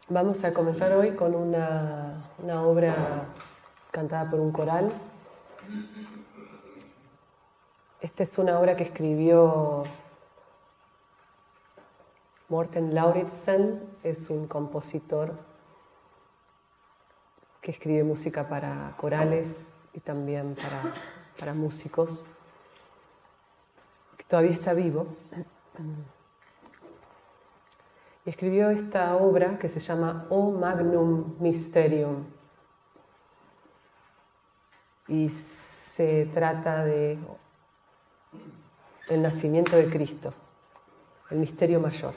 Vamos a comenzar hoy con una obra cantada por un coral. Esta es una obra que escribió Morten Lauridsen, es un compositor que escribe música para corales y también para músicos, que todavía está vivo. Y escribió esta obra que se llama O Magnum Mysterium. Y se trata de el nacimiento de Cristo, el misterio mayor.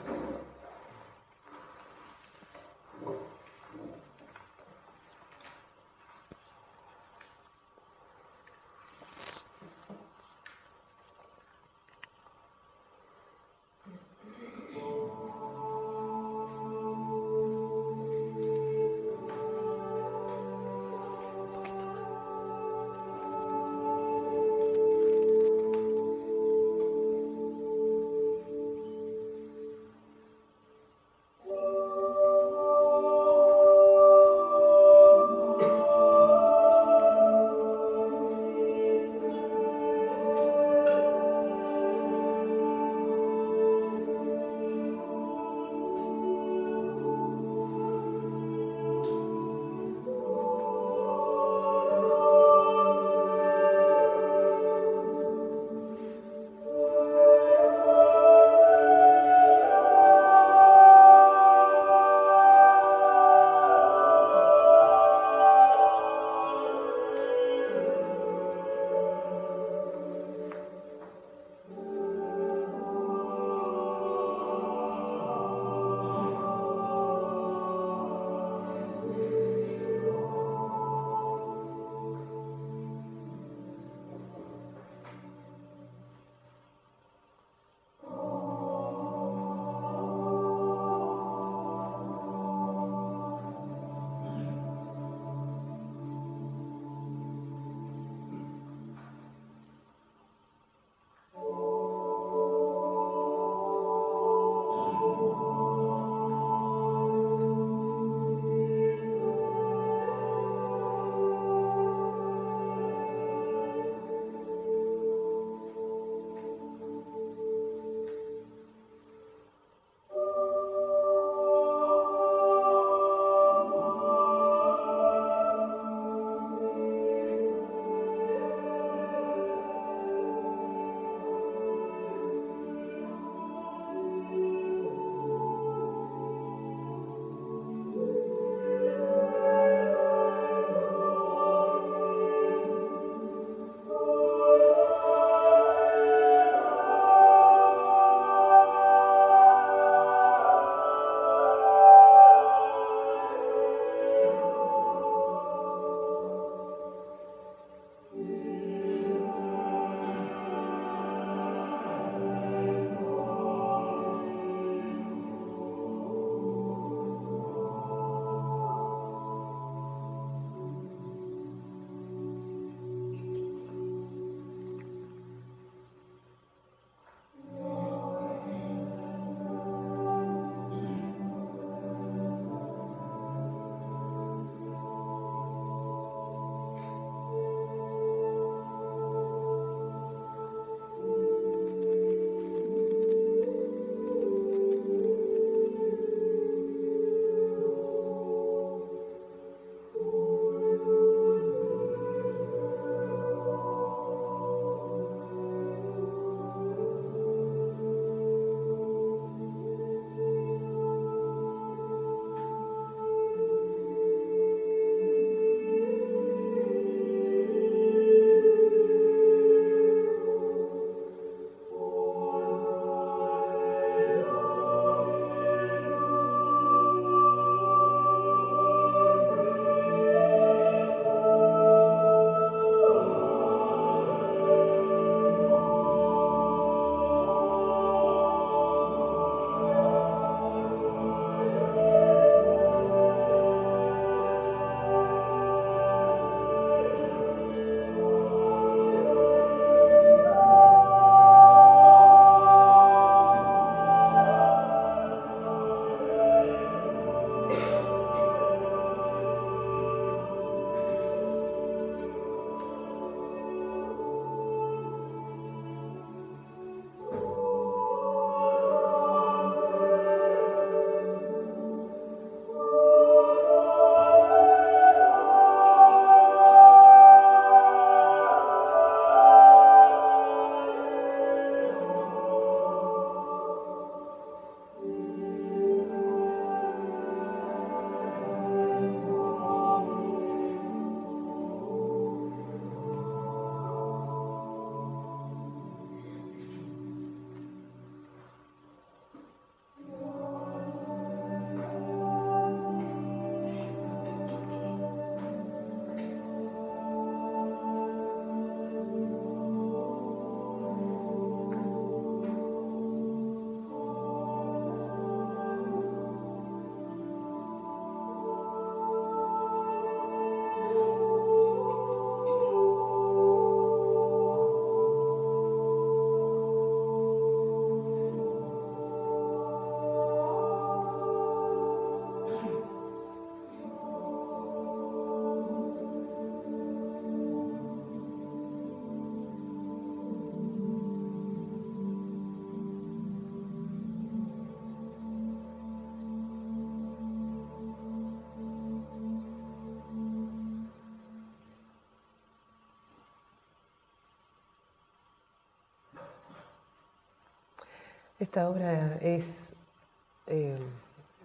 Esta obra es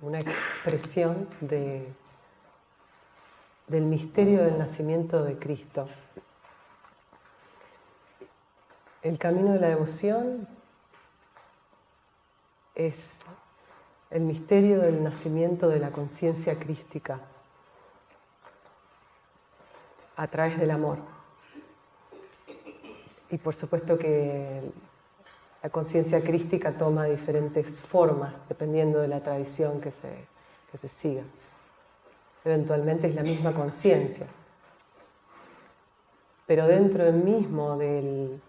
una expresión del misterio del nacimiento de Cristo. El camino de la devoción es el misterio del nacimiento de la conciencia crística a través del amor. Y por supuesto que la conciencia crística toma diferentes formas dependiendo de la tradición que se siga. Eventualmente es la misma conciencia. Pero dentro mismo del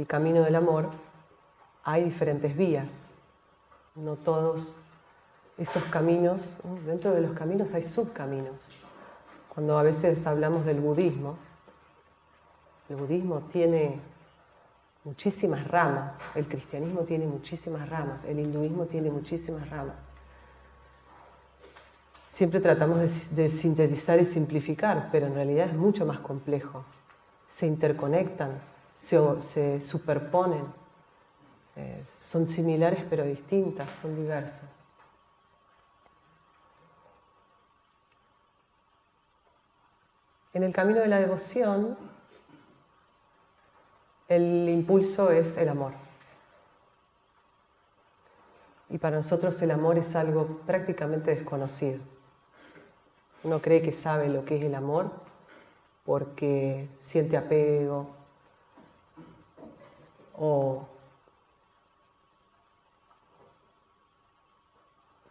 camino del amor hay diferentes vías. No todos esos caminos, dentro de los caminos hay subcaminos. Cuando a veces hablamos del budismo, el budismo tiene muchísimas ramas, el cristianismo tiene muchísimas ramas, el hinduismo tiene muchísimas ramas. Siempre tratamos de sintetizar y simplificar, pero en realidad es mucho más complejo. Se interconectan, se superponen, son similares pero distintas, son diversas. En el camino de la devoción, el impulso es el amor. Y para nosotros el amor es algo prácticamente desconocido. Uno cree que sabe lo que es el amor porque siente apego o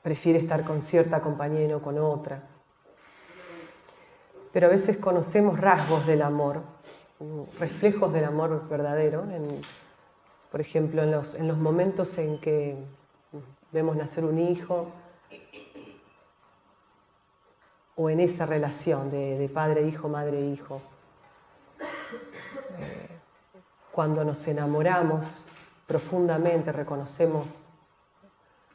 prefiere estar con cierta compañía y no con otra. Pero a veces conocemos rasgos del amor, reflejos del amor verdadero, por ejemplo, en los momentos en que vemos nacer un hijo, o en esa relación de padre-hijo, madre-hijo. Cuando nos enamoramos profundamente, reconocemos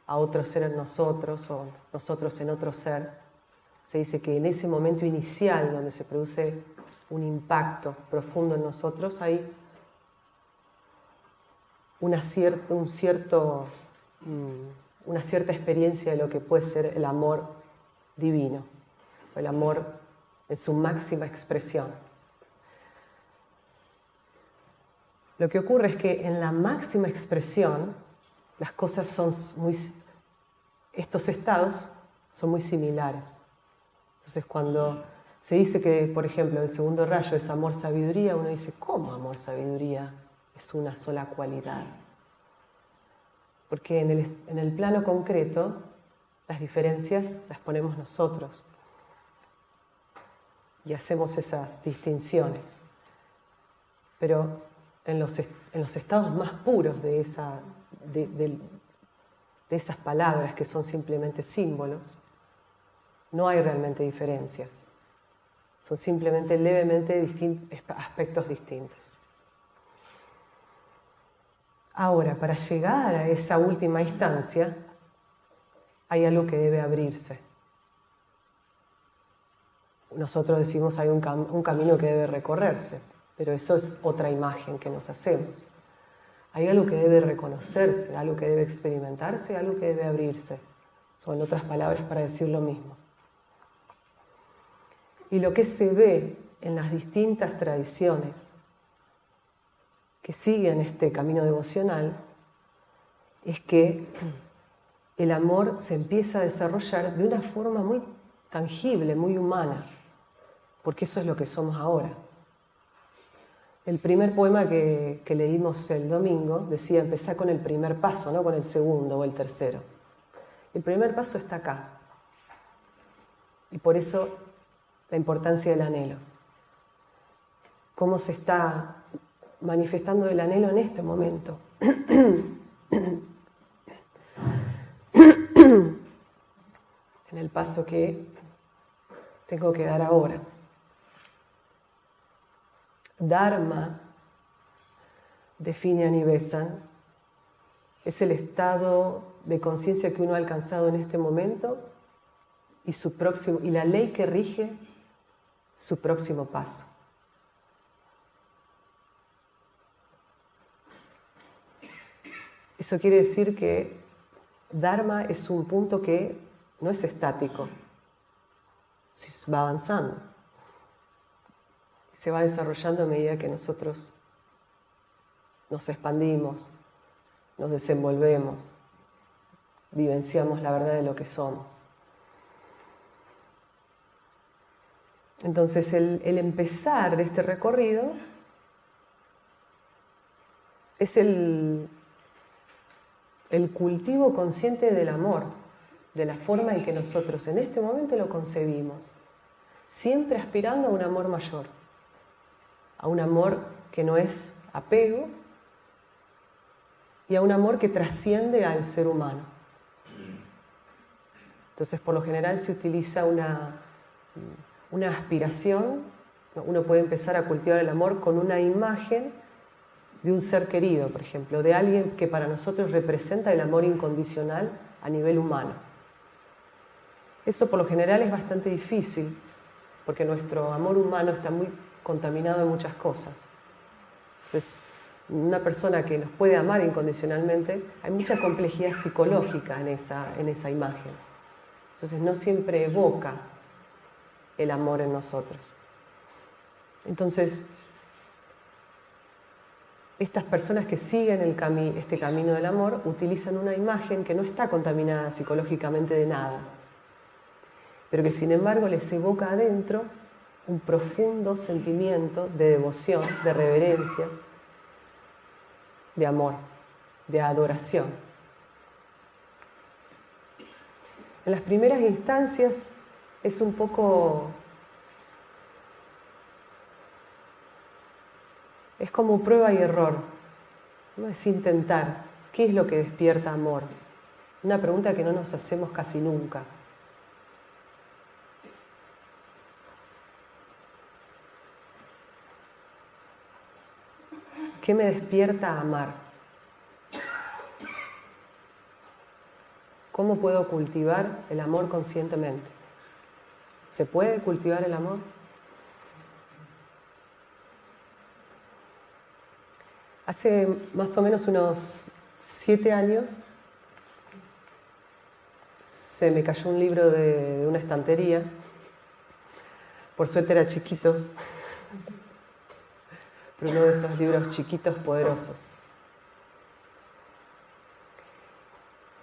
a otro ser en nosotros o nosotros en otro ser. Se dice que en ese momento inicial donde se produce un impacto profundo en nosotros hay una cierta experiencia de lo que puede ser el amor divino, el amor en su máxima expresión. Lo que ocurre es que en la máxima expresión las cosas estos estados son muy similares. Entonces cuando se dice que, por ejemplo, el segundo rayo es amor-sabiduría, uno dice, ¿cómo amor-sabiduría es una sola cualidad? Porque en el plano concreto las diferencias las ponemos nosotros y hacemos esas distinciones. Pero en los estados más puros de esas palabras que son simplemente símbolos, no hay realmente diferencias. Son simplemente levemente aspectos distintos. Ahora, para llegar a esa última instancia, hay algo que debe abrirse. Nosotros decimos hay un camino que debe recorrerse, pero eso es otra imagen que nos hacemos. Hay algo que debe reconocerse, algo que debe experimentarse, algo que debe abrirse. Son otras palabras para decir lo mismo. Y lo que se ve en las distintas tradiciones que siguen este camino devocional es que el amor se empieza a desarrollar de una forma muy tangible, muy humana, porque eso es lo que somos ahora. El primer poema que leímos el domingo decía empezar con el primer paso, no con el segundo o el tercero. El primer paso está acá. Y por eso la importancia del anhelo. ¿Cómo se está manifestando el anhelo en este momento? En el paso que tengo que dar ahora. Dharma, define Anibesan, es el estado de conciencia que uno ha alcanzado en este momento y la ley que rige su próximo paso. Eso quiere decir que Dharma es un punto que no es estático, va avanzando. Se va desarrollando a medida que nosotros nos expandimos, nos desenvolvemos, vivenciamos la verdad de lo que somos. Entonces el empezar de este recorrido es el cultivo consciente del amor, de la forma en que nosotros en este momento lo concebimos, siempre aspirando a un amor mayor, a un amor que no es apego y a un amor que trasciende al ser humano. Entonces, por lo general se utiliza una aspiración. Uno puede empezar a cultivar el amor con una imagen de un ser querido, por ejemplo, de alguien que para nosotros representa el amor incondicional a nivel humano. Eso por lo general es bastante difícil, porque nuestro amor humano está muy contaminado de muchas cosas. Entonces, una persona que nos puede amar incondicionalmente, hay mucha complejidad psicológica en esa imagen. Entonces no siempre evoca el amor en nosotros. Entonces, estas personas que siguen este camino del amor utilizan una imagen que no está contaminada psicológicamente de nada, pero que sin embargo les evoca adentro un profundo sentimiento de devoción, de reverencia, de amor, de adoración. En las primeras instancias es un poco... es como prueba y error, ¿no? Es intentar. ¿Qué es lo que despierta amor? Una pregunta que no nos hacemos casi nunca. ¿Qué me despierta a amar? ¿Cómo puedo cultivar el amor conscientemente? ¿Se puede cultivar el amor? Hace más o menos unos 7 años se me cayó un libro de una estantería. Por suerte era chiquito, pero uno de esos libros chiquitos poderosos.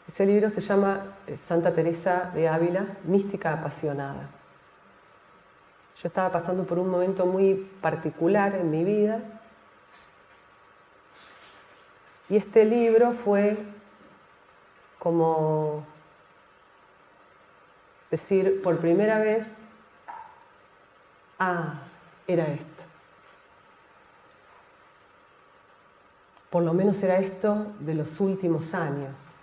Ese libro se llama Santa Teresa de Ávila, Mística Apasionada. Yo estaba pasando por un momento muy particular en mi vida y este libro fue como decir por primera vez, era esto. Por lo menos era esto de los últimos años,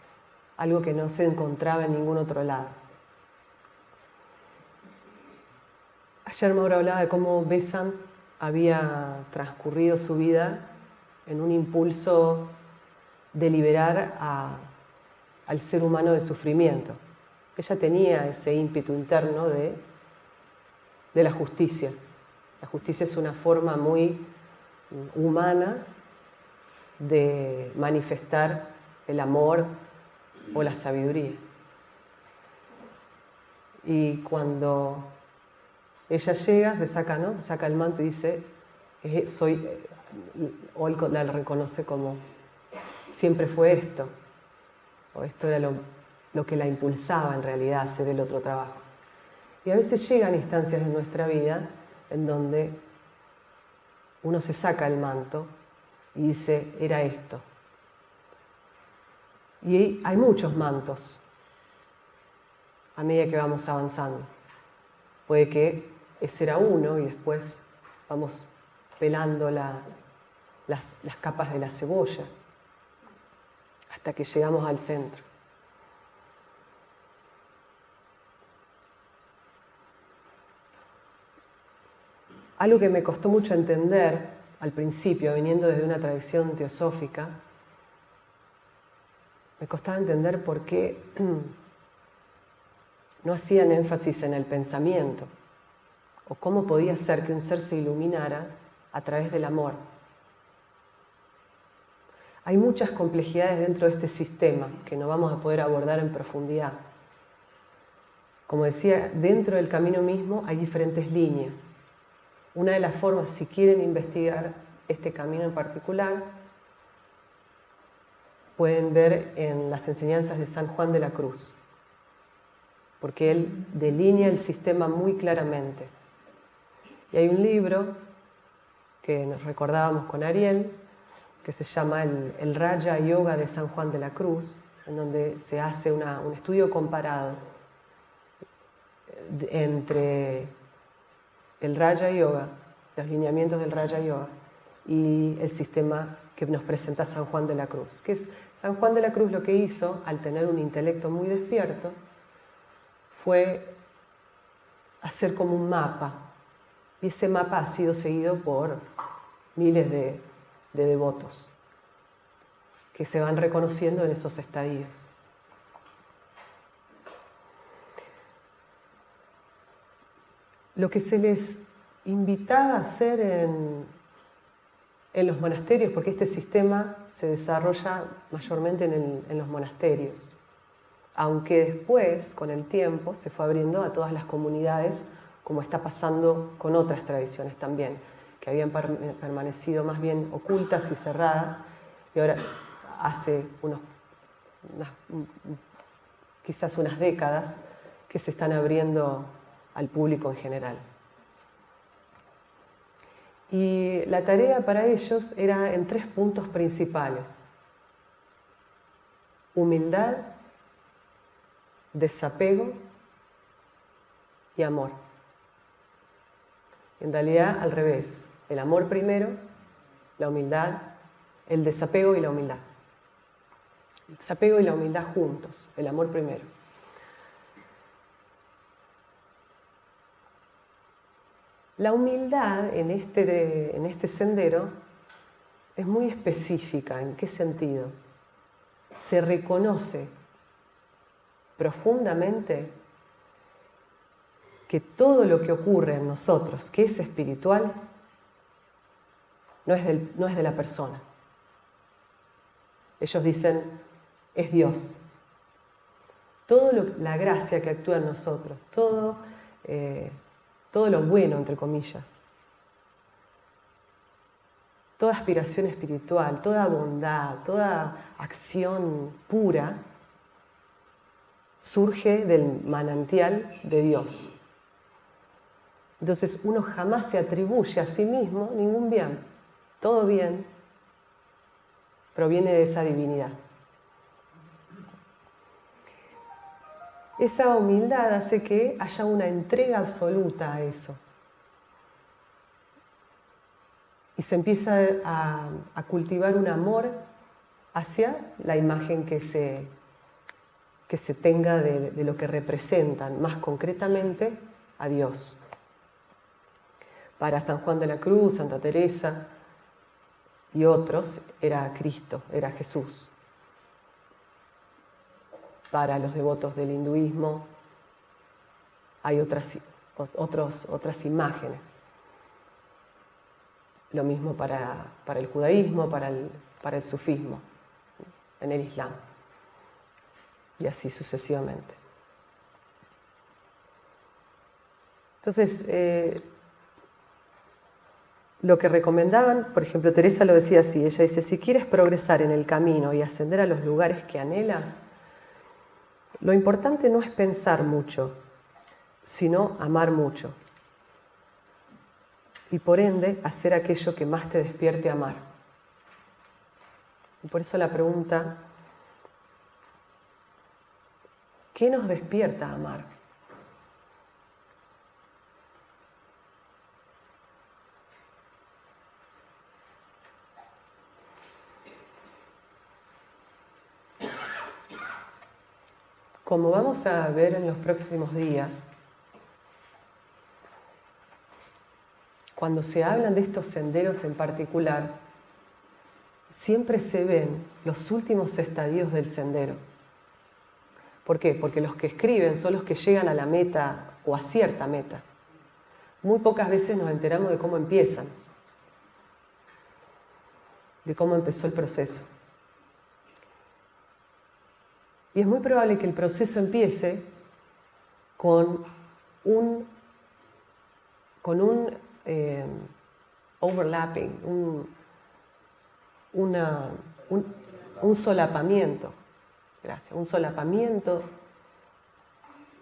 algo que no se encontraba en ningún otro lado. Ayer Mauro hablaba de cómo Besant había transcurrido su vida en un impulso de liberar al ser humano de sufrimiento. Ella tenía ese ímpetu interno de la justicia. La justicia es una forma muy humana de manifestar el amor o la sabiduría. Y cuando ella llega, se saca el manto y dice, o él la reconoce como, siempre fue esto, o esto era lo que la impulsaba en realidad a hacer el otro trabajo. Y a veces llegan instancias en nuestra vida en donde uno se saca el manto y dice, era esto. Y hay muchos mantos a medida que vamos avanzando. Puede que ese era uno y después vamos pelando las capas de la cebolla hasta que llegamos al centro. Algo que me costó mucho entender al principio, viniendo desde una tradición teosófica, me costaba entender por qué no hacían énfasis en el pensamiento, o cómo podía ser que un ser se iluminara a través del amor. Hay muchas complejidades dentro de este sistema que no vamos a poder abordar en profundidad. Como decía, dentro del camino mismo hay diferentes líneas. Una de las formas, si quieren investigar este camino en particular, pueden ver en las enseñanzas de San Juan de la Cruz, porque él delinea el sistema muy claramente. Y hay un libro que nos recordábamos con Ariel, que se llama el Raja Yoga de San Juan de la Cruz, en donde se hace un estudio comparado entre el Raja Yoga, los lineamientos del Raja Yoga, y el sistema que nos presenta San Juan de la Cruz. Que es, San Juan de la Cruz lo que hizo, al tener un intelecto muy despierto, fue hacer como un mapa. Y ese mapa ha sido seguido por miles de devotos que se van reconociendo en esos estadios. Lo que se les invitaba a hacer en los monasterios, porque este sistema se desarrolla mayormente en los monasterios, aunque después, con el tiempo, se fue abriendo a todas las comunidades, como está pasando con otras tradiciones también, que habían permanecido más bien ocultas y cerradas, y ahora hace quizás unas décadas que se están abriendo al público en general. Y la tarea para ellos era en 3 puntos principales: humildad, desapego y amor. En realidad, al revés: el amor primero, la humildad, el desapego y la humildad. El desapego y la humildad juntos, el amor primero. La humildad en este sendero es muy específica. ¿En qué sentido? Se reconoce profundamente que todo lo que ocurre en nosotros, que es espiritual, no es de la persona. Ellos dicen, es Dios. La gracia que actúa en nosotros, todo lo bueno, entre comillas, toda aspiración espiritual, toda bondad, toda acción pura, surge del manantial de Dios. Entonces uno jamás se atribuye a sí mismo ningún bien. Todo bien proviene de esa divinidad. Esa humildad hace que haya una entrega absoluta a eso. Y se empieza a cultivar un amor hacia la imagen que se tenga de lo que representan, más concretamente a Dios. Para San Juan de la Cruz, Santa Teresa y otros, era Cristo, era Jesús. Para los devotos del hinduismo hay otras imágenes. Lo mismo para el judaísmo, para el sufismo, en el islam. Y así sucesivamente. Entonces, lo que recomendaban, por ejemplo, Teresa lo decía así, ella dice, si quieres progresar en el camino y ascender a los lugares que anhelas, lo importante no es pensar mucho, sino amar mucho. Y por ende, hacer aquello que más te despierte a amar. Y por eso la pregunta, ¿qué nos despierta a amar? Como vamos a ver en los próximos días, cuando se hablan de estos senderos en particular, siempre se ven los últimos estadios del sendero. ¿Por qué? Porque los que escriben son los que llegan a la meta o a cierta meta. Muy pocas veces nos enteramos de cómo empiezan, de cómo empezó el proceso. Y es muy probable que el proceso empiece con un overlapping, un solapamiento, gracias, un solapamiento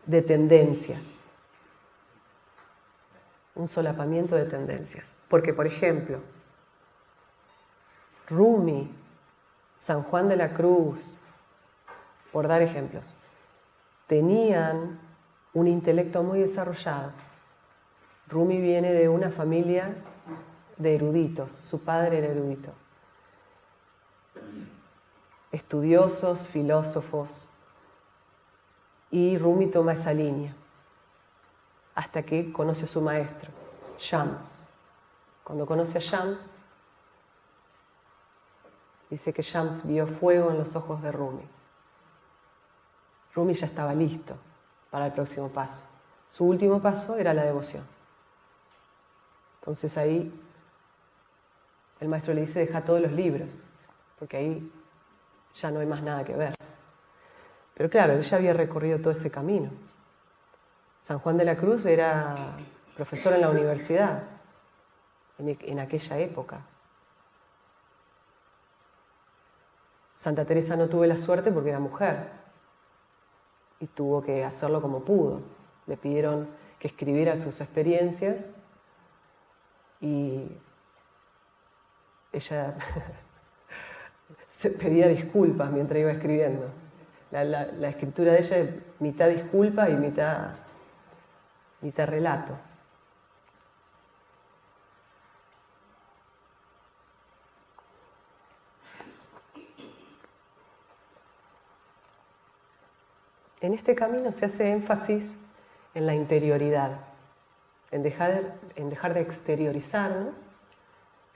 de tendencias. Un solapamiento de tendencias. Porque, por ejemplo, Rumi, San Juan de la Cruz, por dar ejemplos, tenían un intelecto muy desarrollado. Rumi viene de una familia de eruditos, su padre era erudito. Estudiosos, filósofos, y Rumi toma esa línea hasta que conoce a su maestro, Shams. Cuando conoce a Shams, dice que Shams vio fuego en los ojos de Rumi. Rumi ya estaba listo para el próximo paso. Su último paso era la devoción. Entonces ahí el maestro le dice, deja todos los libros, porque ahí ya no hay más nada que ver. Pero claro, él ya había recorrido todo ese camino. San Juan de la Cruz era profesor en la universidad, en aquella época. Santa Teresa no tuvo la suerte porque era mujer y tuvo que hacerlo como pudo. Le pidieron que escribiera sus experiencias y ella se pedía disculpas mientras iba escribiendo. La escritura de ella es mitad disculpa y mitad relato. En este camino se hace énfasis en la interioridad, en dejar de exteriorizarnos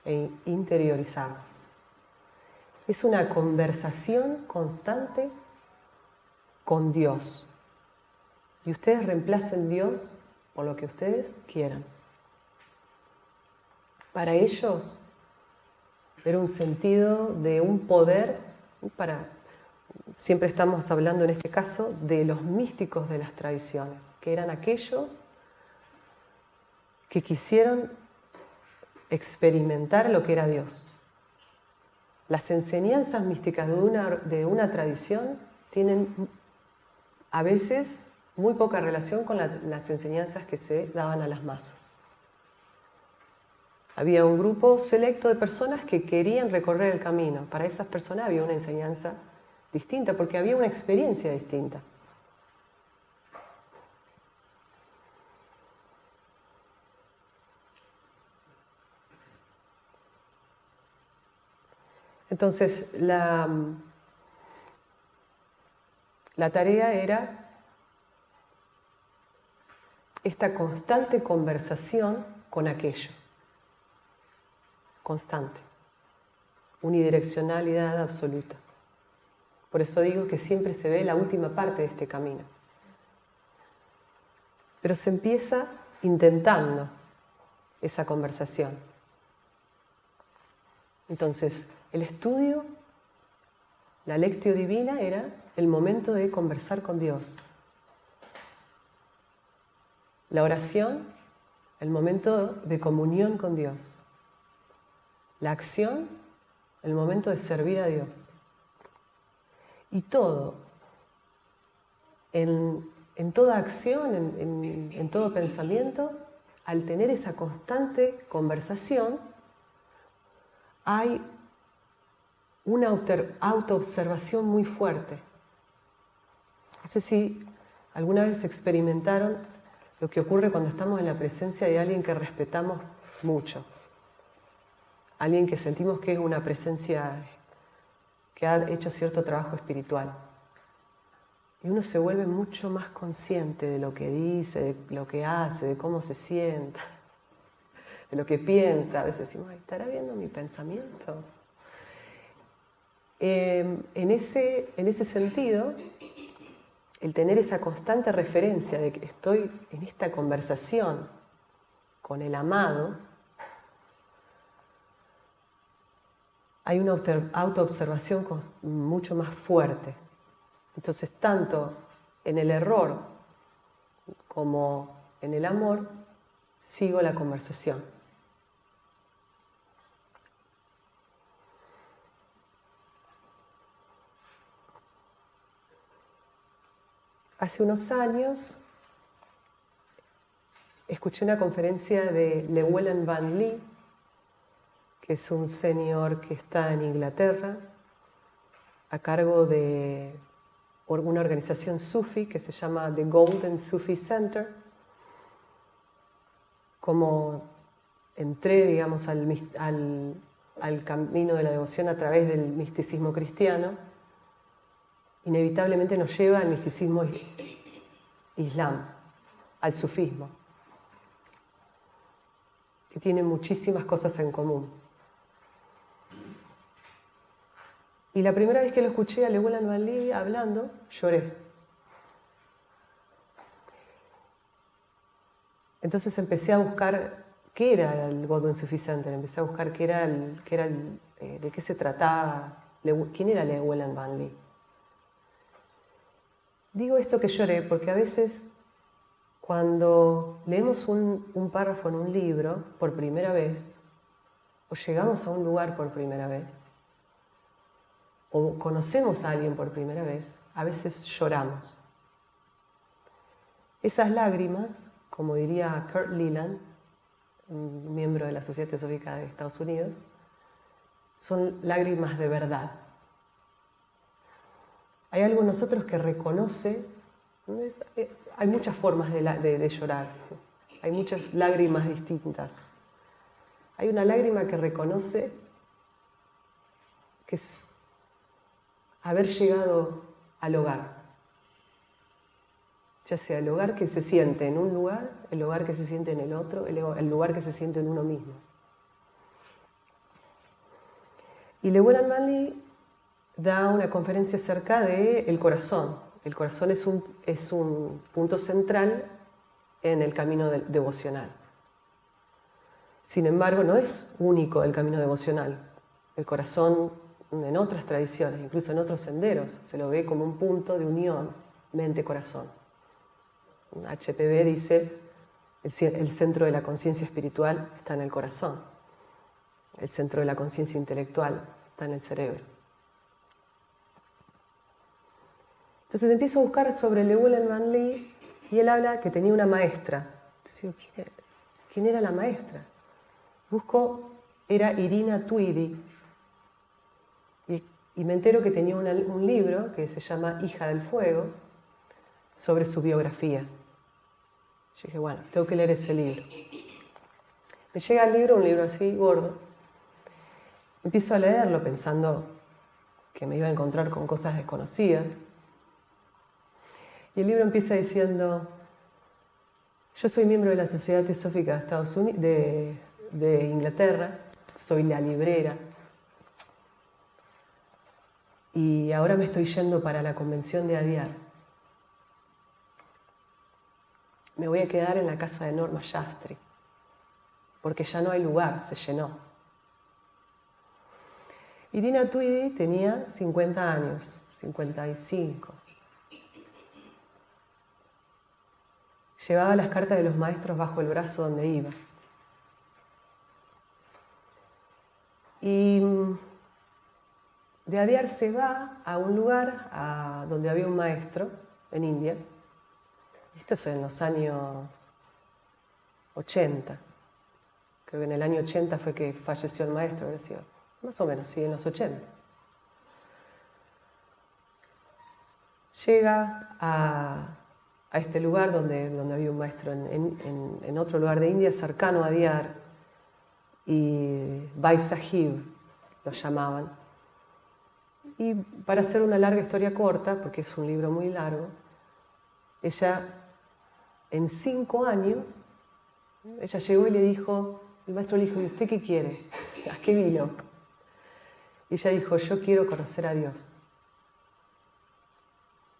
e interiorizarnos. Es una conversación constante con Dios. Y ustedes reemplacen Dios por lo que ustedes quieran. Para ellos, ver un sentido de un poder, siempre estamos hablando en este caso de los místicos de las tradiciones, que eran aquellos que quisieron experimentar lo que era Dios. Las enseñanzas místicas de una tradición tienen a veces muy poca relación con las enseñanzas que se daban a las masas. Había un grupo selecto de personas que querían recorrer el camino. Para esas personas había una enseñanza distinta, porque había una experiencia distinta. Entonces, la tarea era esta constante conversación con aquello. Constante. Unidireccionalidad absoluta. Por eso digo que siempre se ve la última parte de este camino. Pero se empieza intentando esa conversación. Entonces, el estudio, la lectio divina, era el momento de conversar con Dios. La oración, el momento de comunión con Dios. La acción, el momento de servir a Dios. Y todo, en toda acción, en todo pensamiento, al tener esa constante conversación, hay una autoobservación muy fuerte. No sé si alguna vez experimentaron lo que ocurre cuando estamos en la presencia de alguien que respetamos mucho. Alguien que sentimos que es una presencia que ha hecho cierto trabajo espiritual. Y uno se vuelve mucho más consciente de lo que dice, de lo que hace, de cómo se sienta, de lo que piensa. A veces decimos, ¿estará viendo mi pensamiento? En ese sentido, el tener esa constante referencia de que estoy en esta conversación con el amado, hay una autoobservación mucho más fuerte. Entonces, tanto en el error como en el amor, sigo la conversación. Hace unos años escuché una conferencia de Llewellyn Van Lee, que es un señor que está en Inglaterra, a cargo de una organización sufi que se llama The Golden Sufi Center. Como entré, digamos, al camino de la devoción a través del misticismo cristiano, inevitablemente nos lleva al misticismo islam, al sufismo, que tiene muchísimas cosas en común. Y la primera vez que lo escuché a Llewellyn Van Lee hablando, lloré. Entonces empecé a buscar qué era el Golden Sufi Center, empecé a buscar de qué se trataba, quién era Llewellyn Van Lee. Digo esto que lloré porque a veces cuando leemos un párrafo en un libro por primera vez, o llegamos a un lugar por primera vez, o conocemos a alguien por primera vez, a veces lloramos. Esas lágrimas, como diría Kurt Leland, un miembro de la Sociedad Teosófica de Estados Unidos, son lágrimas de verdad. Hay algo en nosotros que reconoce, hay muchas formas de llorar, hay muchas lágrimas distintas. Hay una lágrima que reconoce que es haber llegado al hogar, ya sea el hogar que se siente en un lugar, el hogar que se siente en el otro, el lugar que se siente en uno mismo. Y Llewellyn Van Lee da una conferencia acerca del corazón. El corazón es un punto central en el camino devocional. Sin embargo, no es único el camino devocional. El corazón, en otras tradiciones, incluso en otros senderos, se lo ve como un punto de unión mente-corazón. HPB dice, el centro de la conciencia espiritual está en el corazón. El centro de la conciencia intelectual está en el cerebro. Entonces empiezo a buscar sobre Llewellyn Van Lee y él habla que tenía una maestra. Entonces digo, ¿quién era la maestra? Busco, era Irina Tweedy. Y me entero que tenía un libro que se llama Hija del Fuego, sobre su biografía. Yo dije, bueno, tengo que leer ese libro. Me llega el libro, un libro así, gordo. Empiezo a leerlo pensando que me iba a encontrar con cosas desconocidas. Y el libro empieza diciendo, yo soy miembro de la Sociedad Teosófica de Estados Unidos, de Inglaterra, soy la librera, y ahora me estoy yendo para la convención de Adyar. Me voy a quedar en la casa de Norma Shastri, porque ya no hay lugar, se llenó. Irina Tweedy tenía 50 años, 55. Llevaba las cartas de los maestros bajo el brazo donde iba. Y de Adyar se va a un lugar donde había un maestro en India. Esto es en los años 80. Creo que en el año 80 fue que falleció el maestro, habría sido más o menos, sí, en los 80. Llega a este lugar donde había un maestro en otro lugar de India, cercano a Adyar, y Bai Sahib lo llamaban. Y para hacer una larga historia corta, porque es un libro muy largo, ella en 5 años, ella llegó y le dijo, el maestro le dijo, ¿y usted qué quiere? ¿A qué vino? Y ella dijo, yo quiero conocer a Dios.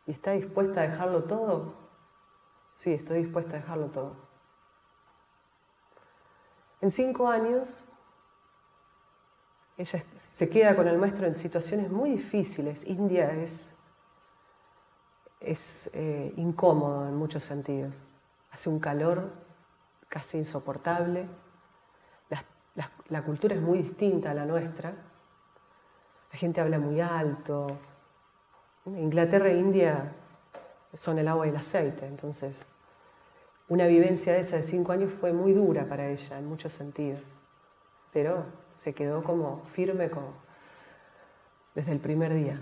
¿Y está dispuesta a dejarlo todo? Sí, estoy dispuesta a dejarlo todo. En 5 años, ella se queda con el maestro en situaciones muy difíciles. India es es incómodo en muchos sentidos. Hace un calor casi insoportable. La cultura es muy distinta a la nuestra. La gente habla muy alto. Inglaterra e India son el agua y el aceite. Entonces, una vivencia de esa de 5 años fue muy dura para ella en muchos sentidos. Pero se quedó como firme desde el primer día.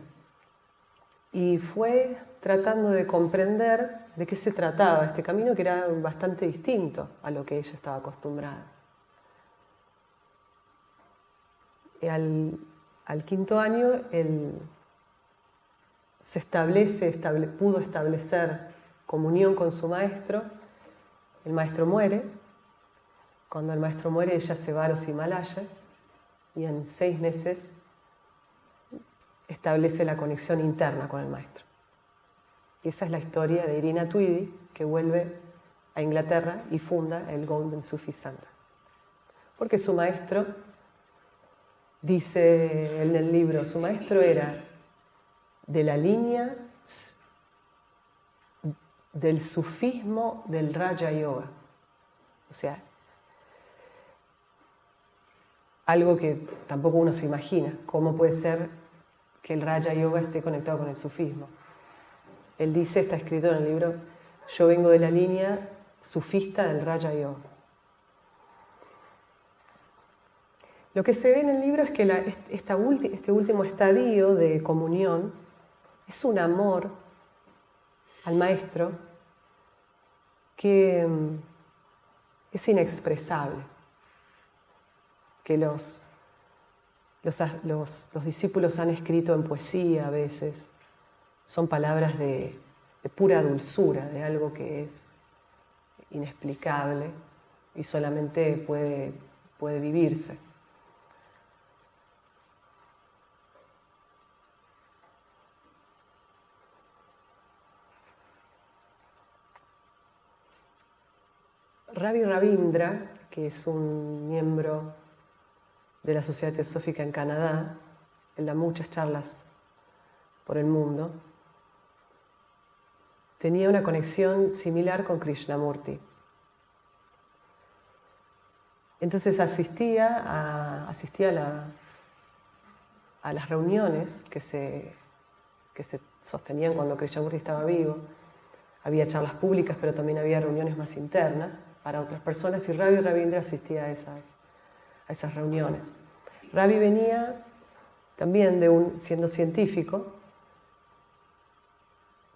Y fue tratando de comprender de qué se trataba este camino, que era bastante distinto a lo que ella estaba acostumbrada. Y al 5.º año él pudo establecer comunión con su maestro. El maestro muere. Cuando el maestro muere, ella se va a los Himalayas y en 6 meses establece la conexión interna con el maestro. Y esa es la historia de Irina Tweedy, que vuelve a Inglaterra y funda el Golden Sufi Center. Porque su maestro, dice en el libro, su maestro era de la línea del sufismo del Raja Yoga. O sea, algo que tampoco uno se imagina, cómo puede ser que el Raja Yoga esté conectado con el sufismo. Él dice, está escrito en el libro, yo vengo de la línea sufista del Raja Yoga. Lo que se ve en el libro es que este último estadio de comunión es un amor al maestro que es inexpresable, que los discípulos han escrito en poesía a veces. Son palabras de pura dulzura, de algo que es inexplicable y solamente puede vivirse. Ravi Ravindra, que es un miembro de la Sociedad Teosófica en Canadá, él da muchas charlas por el mundo, tenía una conexión similar con Krishnamurti. Entonces asistía a las reuniones que se sostenían cuando Krishnamurti estaba vivo. Había charlas públicas, pero también había reuniones más internas para otras personas, y Ravi Ravindra asistía a esas reuniones. Ravi venía también siendo científico,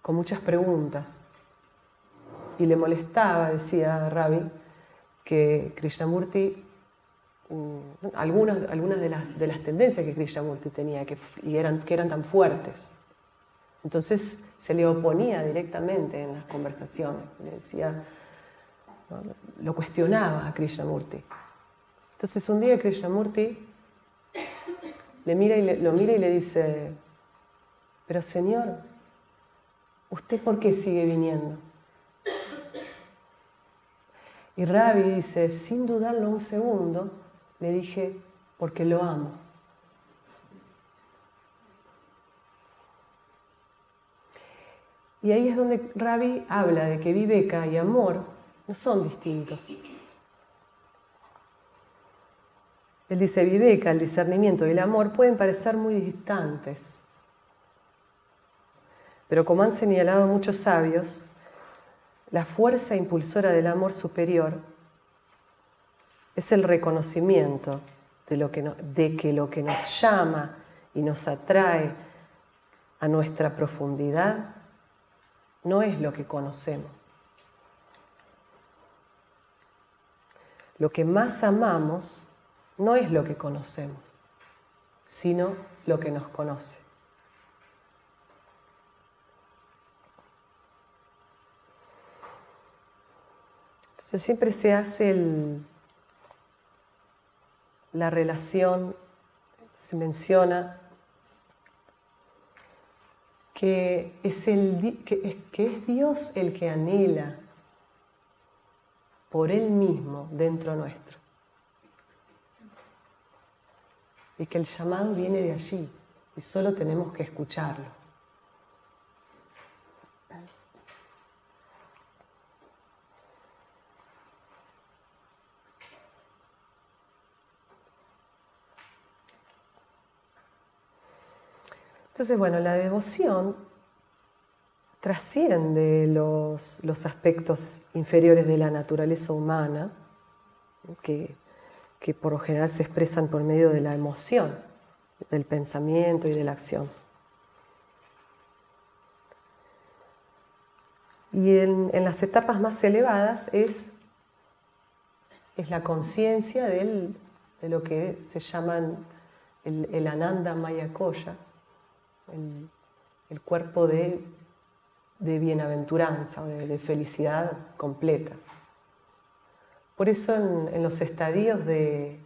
con muchas preguntas, y le molestaba, decía Ravi, que Krishnamurti, algunas de las tendencias que Krishnamurti tenía, que eran tan fuertes. Entonces se le oponía directamente en las conversaciones, le decía, ¿no? Lo cuestionaba a Krishnamurti. Entonces un día Krishnamurti lo mira y le dice, pero señor, ¿usted por qué sigue viniendo? Y Ravi dice, sin dudarlo un segundo, le dije, porque lo amo. Y ahí es donde Ravi habla de que Viveka y amor no son distintos. Él dice, Viveka, el discernimiento y el amor pueden parecer muy distantes. Pero como han señalado muchos sabios, la fuerza impulsora del amor superior es el reconocimiento de que lo que nos llama y nos atrae a nuestra profundidad no es lo que conocemos. Lo que más amamos no es lo que conocemos, sino lo que nos conoce. Entonces siempre se hace la relación, se menciona que es Dios el que anhela por Él mismo dentro nuestro. Y que el llamado viene de allí y solo tenemos que escucharlo. Entonces, bueno, la devoción trasciende los aspectos inferiores de la naturaleza humana, que por lo general se expresan por medio de la emoción, del pensamiento y de la acción. Y en las etapas más elevadas es la conciencia de lo que se llaman el Ananda Maya Koya, el cuerpo de bienaventuranza o de felicidad completa. Por eso en los estadios de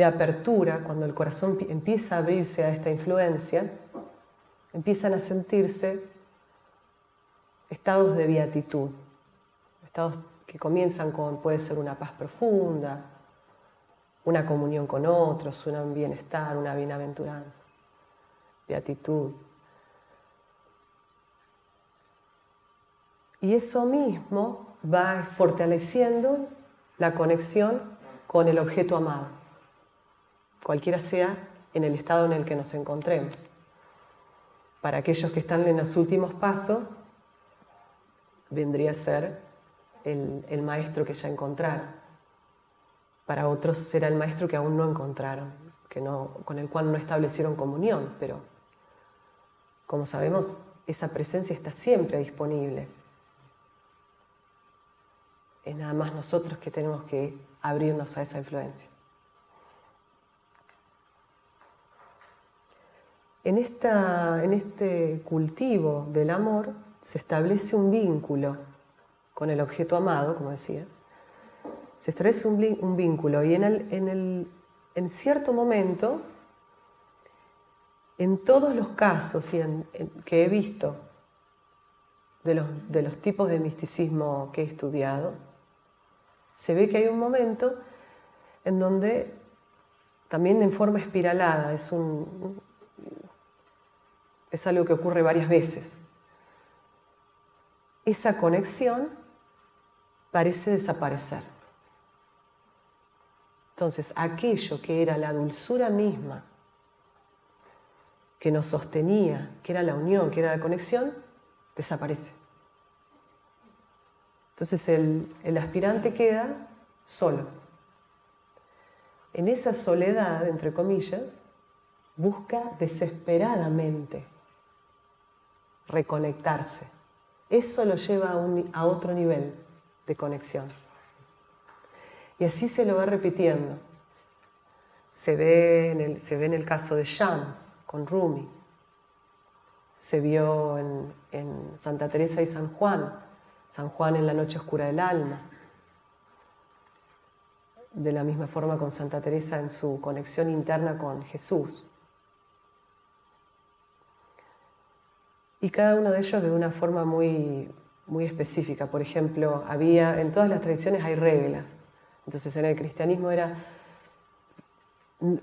apertura, cuando el corazón empieza a abrirse a esta influencia, empiezan a sentirse estados de beatitud, estados que comienzan con, puede ser una paz profunda, una comunión con otros, un bienestar, una bienaventuranza, beatitud. Y eso mismo va fortaleciendo la conexión con el objeto amado, cualquiera sea en el estado en el que nos encontremos. Para aquellos que están en los últimos pasos, vendría a ser el maestro que ya encontraron. Para otros será el maestro que aún no encontraron, con el cual no establecieron comunión, pero como sabemos, esa presencia está siempre disponible. Es nada más nosotros que tenemos que abrirnos a esa influencia. En este cultivo del amor se establece un vínculo con el objeto amado, como decía. Se establece un vínculo y en cierto momento, en todos los casos que he visto de los tipos de misticismo que he estudiado, se ve que hay un momento en donde, también en forma espiralada, es algo que ocurre varias veces, esa conexión parece desaparecer. Entonces, aquello que era la dulzura misma, que nos sostenía, que era la unión, que era la conexión, desaparece. Entonces el aspirante queda solo. En esa soledad, entre comillas, busca desesperadamente reconectarse. Eso lo lleva a otro nivel de conexión. Y así se lo va repitiendo. Se ve en el caso de Shams con Rumi. Se vio en Santa Teresa y San Juan en la noche oscura del alma. De la misma forma con Santa Teresa en su conexión interna con Jesús. Y cada uno de ellos de una forma muy, muy específica. Por ejemplo, en todas las tradiciones hay reglas. Entonces en el cristianismo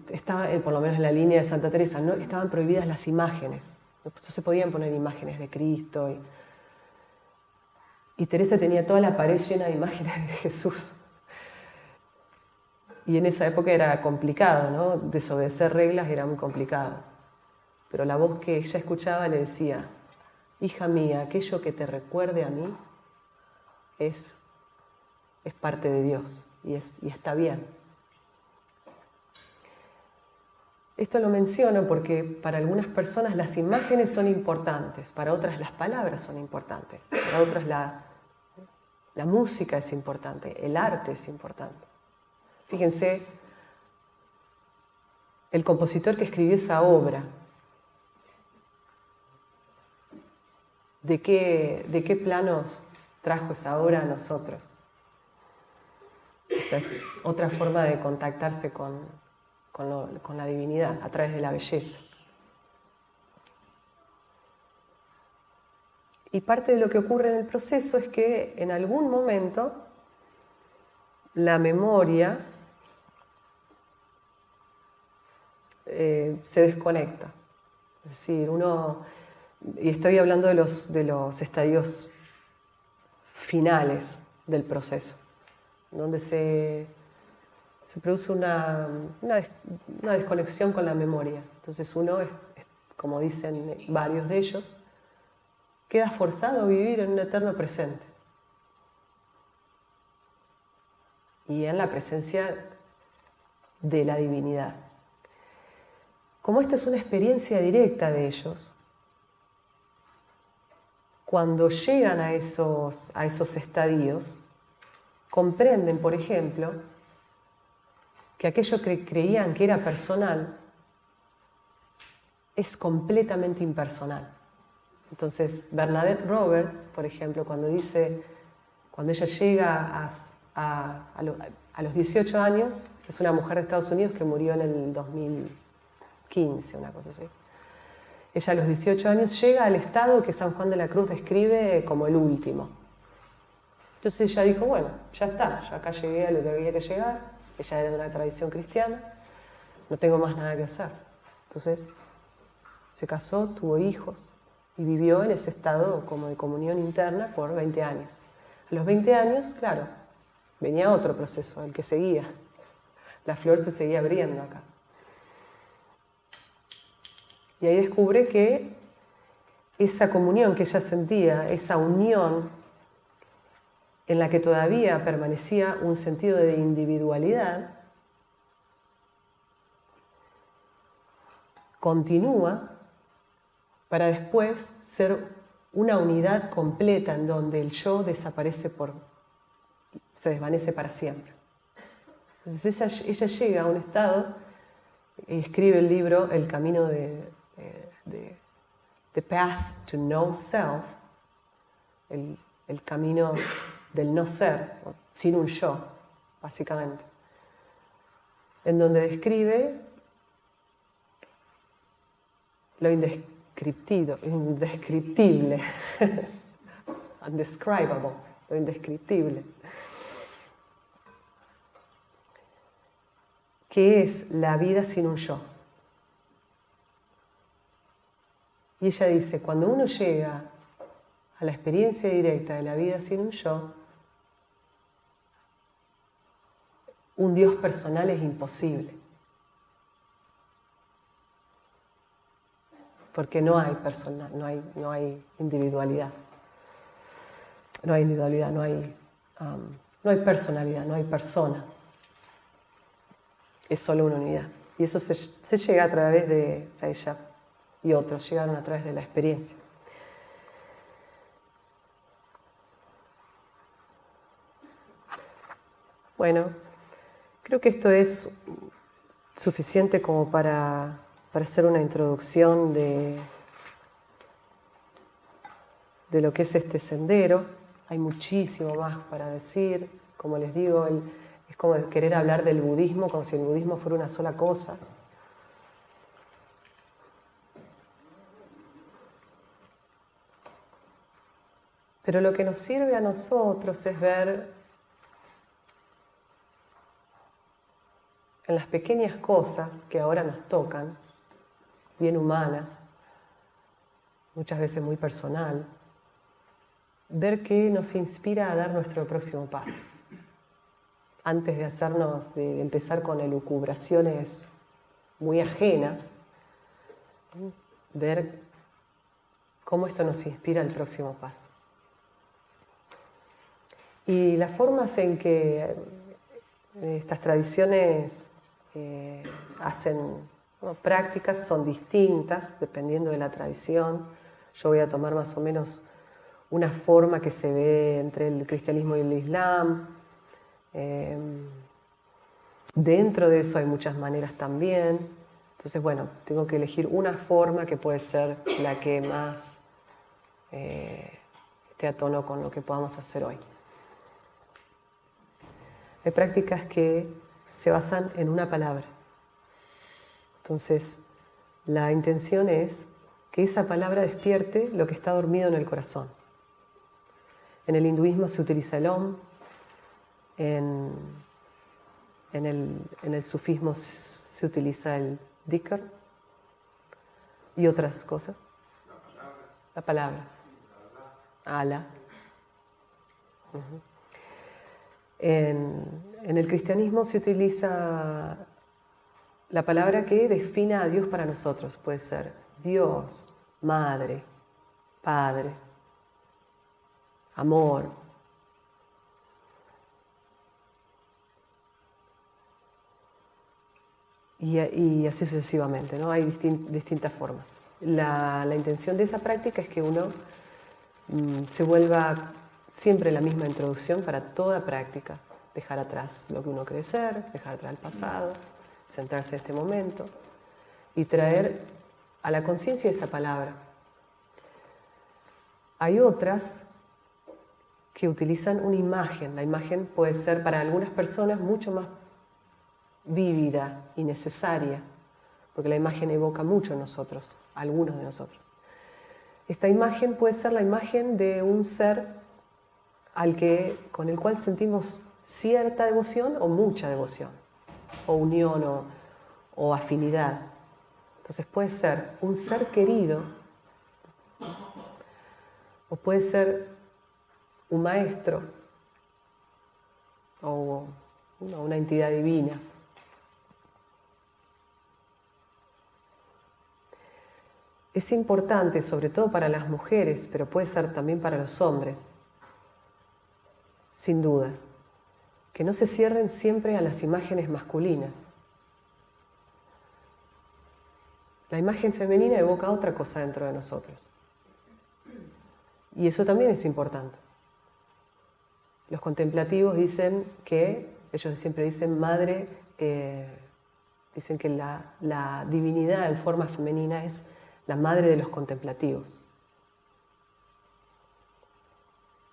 estaba, por lo menos en la línea de Santa Teresa, ¿no? Estaban prohibidas las imágenes. No se podían poner imágenes de Cristo. Y Teresa tenía toda la pared llena de imágenes de Jesús. Y en esa época era complicado, ¿no? Desobedecer reglas era muy complicado. Pero la voz que ella escuchaba le decía: hija mía, aquello que te recuerde a mí es parte de Dios y está bien. Esto lo menciono porque para algunas personas las imágenes son importantes, para otras las palabras son importantes, para otras la música es importante, el arte es importante. Fíjense, el compositor que escribió esa obra, ¿de qué planos trajo esa obra a nosotros? Esa es otra forma de contactarse con la divinidad, a través de la belleza. Y parte de lo que ocurre en el proceso es que en algún momento la memoria se desconecta. Es decir, y estoy hablando de los estadios finales del proceso, donde se se produce una desconexión con la memoria. Entonces uno, como dicen varios de ellos, queda forzado a vivir en un eterno presente. Y en la presencia de la divinidad. Como esto es una experiencia directa de ellos, cuando llegan a esos estadios, comprenden, por ejemplo, que aquello que creían que era personal es completamente impersonal. Entonces, Bernadette Roberts, por ejemplo, cuando ella llega a los 18 años, es una mujer de Estados Unidos que murió en el 2015, una cosa así. Ella a los 18 años llega al estado que San Juan de la Cruz describe como el último. Entonces ella dijo, bueno, ya está, yo acá llegué a lo que había que llegar, ella era de una tradición cristiana, no tengo más nada que hacer. Entonces se casó, tuvo hijos y vivió en ese estado como de comunión interna por 20 años. A los 20 años, claro, venía otro proceso, el que seguía. La flor se seguía abriendo acá. Y ahí descubre que esa comunión que ella sentía, esa unión en la que todavía permanecía un sentido de individualidad, continúa para después ser una unidad completa en donde el yo se desvanece para siempre. Entonces ella llega a un estado y escribe el libro El camino The Path to No Self, el camino del no ser, sin un yo, básicamente, en donde describe lo indescriptible, undescribable, lo indescriptible, que es la vida sin un yo. Y ella dice, cuando uno llega a la experiencia directa de la vida sin un yo, un Dios personal es imposible. Porque no hay personal, no hay individualidad. No hay individualidad, no hay personalidad, no hay persona. Es solo una unidad. Y eso se llega a través de, o sea, ella y otros llegaron a través de la experiencia. Bueno, creo que esto es suficiente como para hacer una introducción de lo que es este sendero. Hay muchísimo más para decir. Como les digo, es como querer hablar del budismo como si el budismo fuera una sola cosa. Pero lo que nos sirve a nosotros es ver en las pequeñas cosas que ahora nos tocan, bien humanas, muchas veces muy personal, ver qué nos inspira a dar nuestro próximo paso. Antes de empezar con elucubraciones muy ajenas, ver cómo esto nos inspira al próximo paso. Y las formas en que estas tradiciones hacen prácticas son distintas dependiendo de la tradición. Yo voy a tomar más o menos una forma que se ve entre el cristianismo y el islam. Dentro de eso hay muchas maneras también. Entonces, bueno, tengo que elegir una forma que puede ser la que más esté a tono con lo que podamos hacer hoy. Hay prácticas que se basan en una palabra. Entonces, la intención es que esa palabra despierte lo que está dormido en el corazón. En el hinduismo se utiliza el Om, en el sufismo se utiliza el Dhikr y otras cosas. La palabra. Allah. En el cristianismo se utiliza la palabra que defina a Dios para nosotros. Puede ser Dios, Madre, Padre, amor. Y así sucesivamente, ¿no? Hay distintas formas. La intención de esa práctica es que uno se vuelva siempre la misma introducción para toda práctica. Dejar atrás lo que uno cree ser, dejar atrás el pasado, centrarse en este momento y traer a la conciencia esa palabra. Hay otras que utilizan una imagen. La imagen puede ser para algunas personas mucho más vívida y necesaria, porque la imagen evoca mucho en nosotros, algunos de nosotros. Esta imagen puede ser la imagen de un ser con el cual sentimos cierta devoción o mucha devoción, o unión o afinidad. Entonces puede ser un ser querido, o puede ser un maestro, o una entidad divina. Es importante, sobre todo para las mujeres, pero puede ser también para los hombres, sin dudas, que no se cierren siempre a las imágenes masculinas. La imagen femenina evoca otra cosa dentro de nosotros. Y eso también es importante. Los contemplativos dicen que, ellos siempre dicen madre, dicen que la divinidad en forma femenina es la madre de los contemplativos.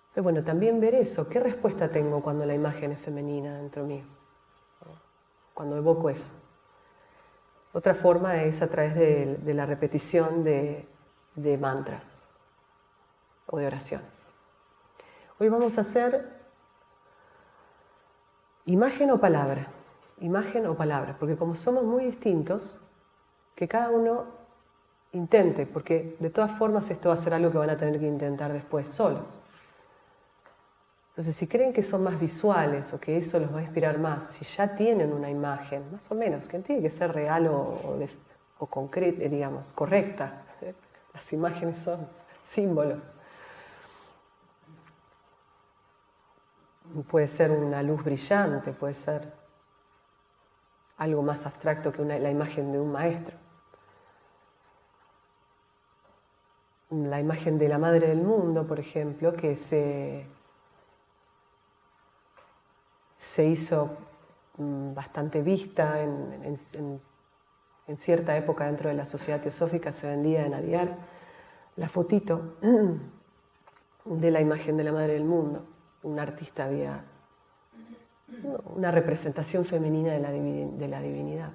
Entonces, bueno, también ver eso, ¿qué respuesta tengo cuando la imagen es femenina dentro mío? Cuando evoco eso. Otra forma es a través de la repetición de mantras o de oraciones. Hoy vamos a hacer imagen o palabra, porque como somos muy distintos, que cada uno intente, porque de todas formas esto va a ser algo que van a tener que intentar después solos. Entonces, si creen que son más visuales o que eso los va a inspirar más, si ya tienen una imagen, más o menos, que no tiene que ser real o concreta, digamos, correcta. Las imágenes son símbolos. Puede ser una luz brillante, puede ser algo más abstracto que la imagen de un maestro. La imagen de la Madre del Mundo, por ejemplo, que se hizo bastante vista en cierta época dentro de la sociedad teosófica, se vendía en Adiar la fotito de la imagen de la Madre del Mundo. Un artista había una representación femenina de la divinidad.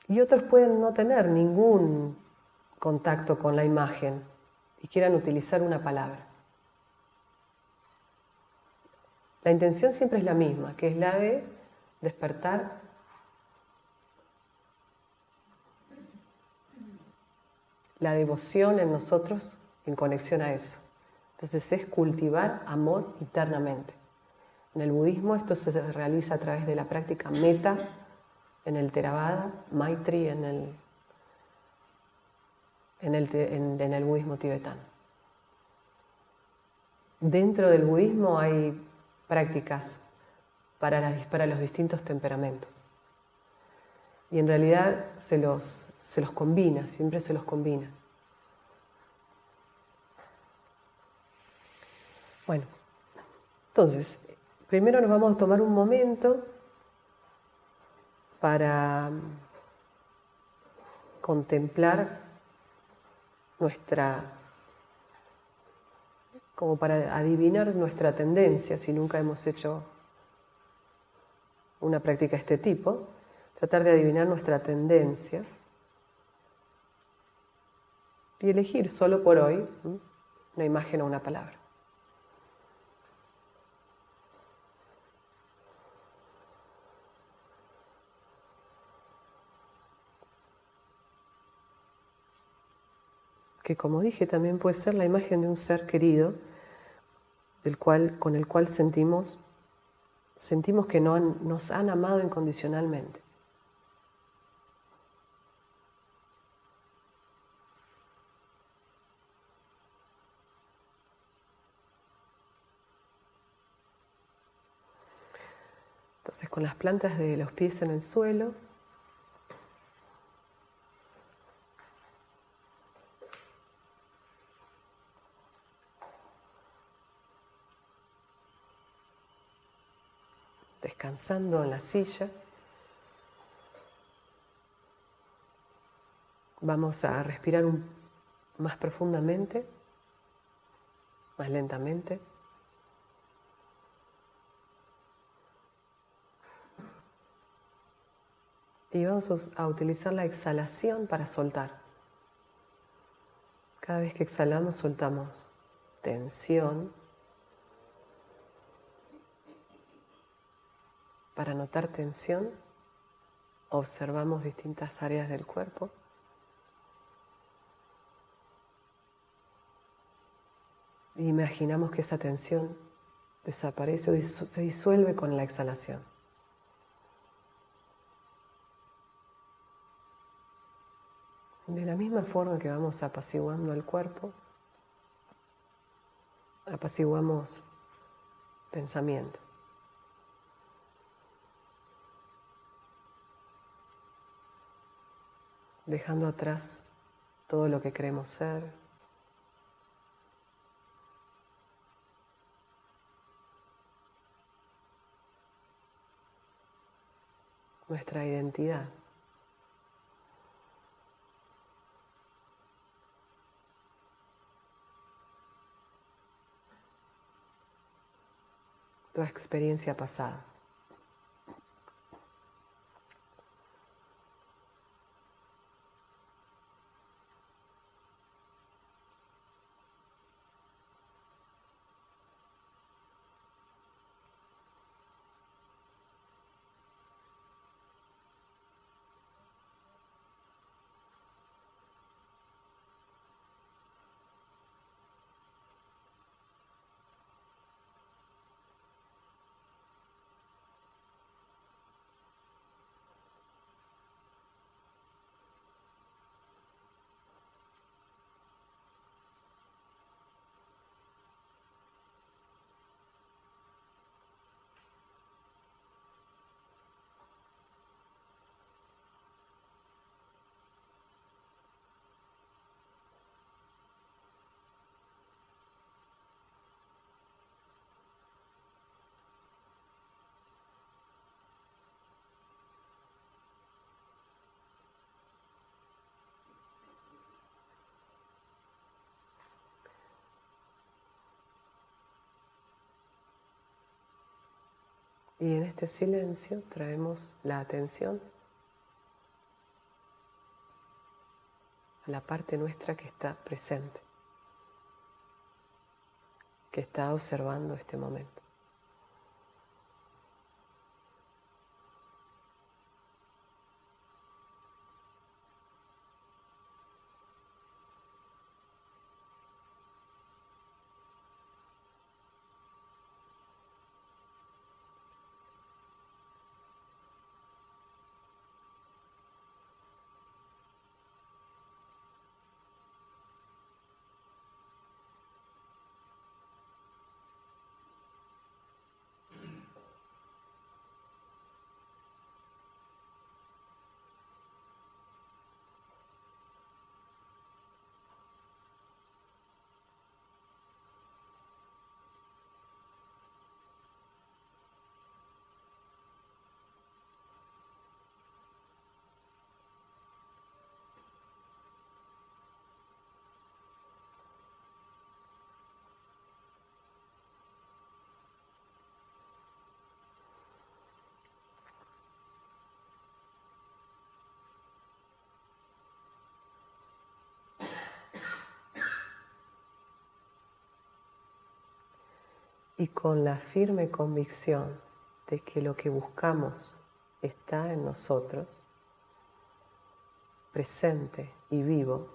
Y otros pueden no tener ningún contacto con la imagen y quieran utilizar una palabra. La intención siempre es la misma, que es la de despertar la devoción en nosotros en conexión a eso. Entonces es cultivar amor internamente. En el budismo esto se realiza a través de la práctica metta, en el Theravada, Maitri en el budismo tibetano. Dentro del budismo hay prácticas para los distintos temperamentos. Y en realidad se los combina, siempre se los combina. Bueno, entonces, primero nos vamos a tomar un momento para contemplar como para adivinar nuestra tendencia, si nunca hemos hecho una práctica de este tipo, tratar de adivinar nuestra tendencia y elegir solo por hoy una imagen o una palabra. Que como dije también puede ser la imagen de un ser querido, con el cual sentimos que nos han amado incondicionalmente. Entonces, con las plantas de los pies en el suelo, descansando en la silla, vamos a respirar más profundamente, más lentamente. Y vamos a utilizar la exhalación para soltar. Cada vez que exhalamos, soltamos tensión. Para notar tensión, observamos distintas áreas del cuerpo. E imaginamos que esa tensión desaparece o se disuelve con la exhalación. De la misma forma que vamos apaciguando el cuerpo, apaciguamos pensamientos. Dejando atrás todo lo que queremos ser. Nuestra identidad. Tu experiencia pasada. Y en este silencio traemos la atención a la parte nuestra que está presente, que está observando este momento. Y con la firme convicción de que lo que buscamos está en nosotros, presente y vivo,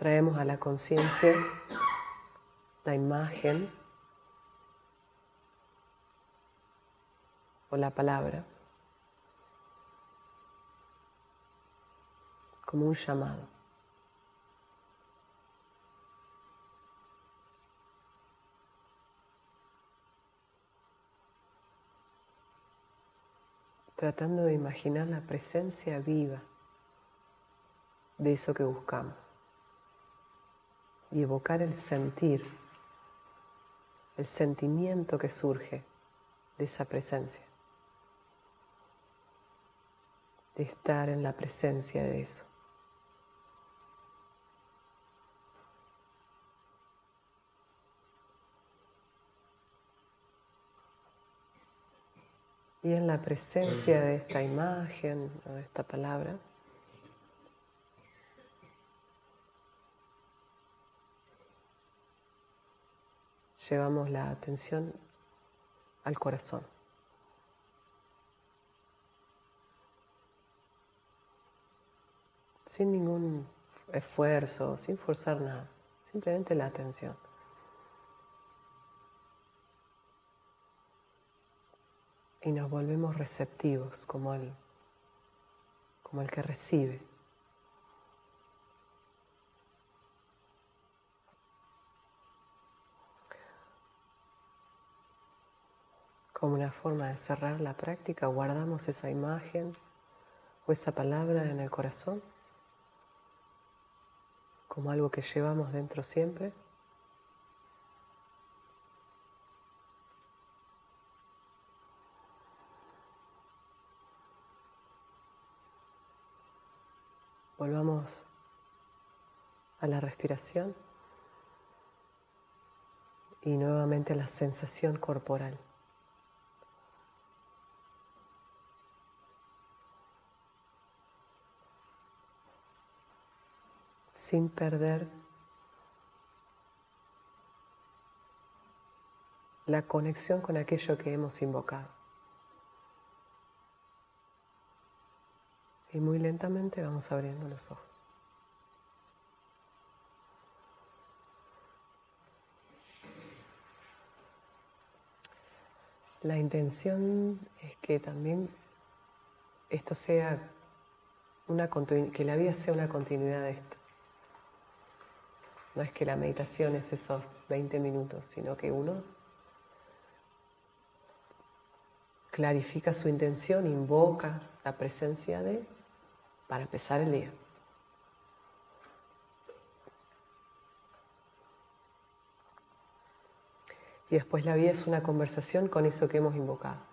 traemos a la conciencia la imagen o la palabra como un llamado. Tratando de imaginar la presencia viva de eso que buscamos y evocar el sentir, el sentimiento que surge de esa presencia, de estar en la presencia de eso. Y en la presencia de esta imagen o de esta palabra, llevamos la atención al corazón. Sin ningún esfuerzo, sin forzar nada, simplemente la atención. Y nos volvemos receptivos como el que recibe. Como una forma de cerrar la práctica, guardamos esa imagen o esa palabra en el corazón como algo que llevamos dentro siempre. Volvamos a la respiración y nuevamente a la sensación corporal. Sin perder la conexión con aquello que hemos invocado. Y muy lentamente vamos abriendo los ojos. La intención es que también esto sea que la vida sea una continuidad de esto. No es que la meditación es esos 20 minutos, sino que uno clarifica su intención, invoca la presencia para empezar el día. Y después la vida es una conversación con eso que hemos invocado.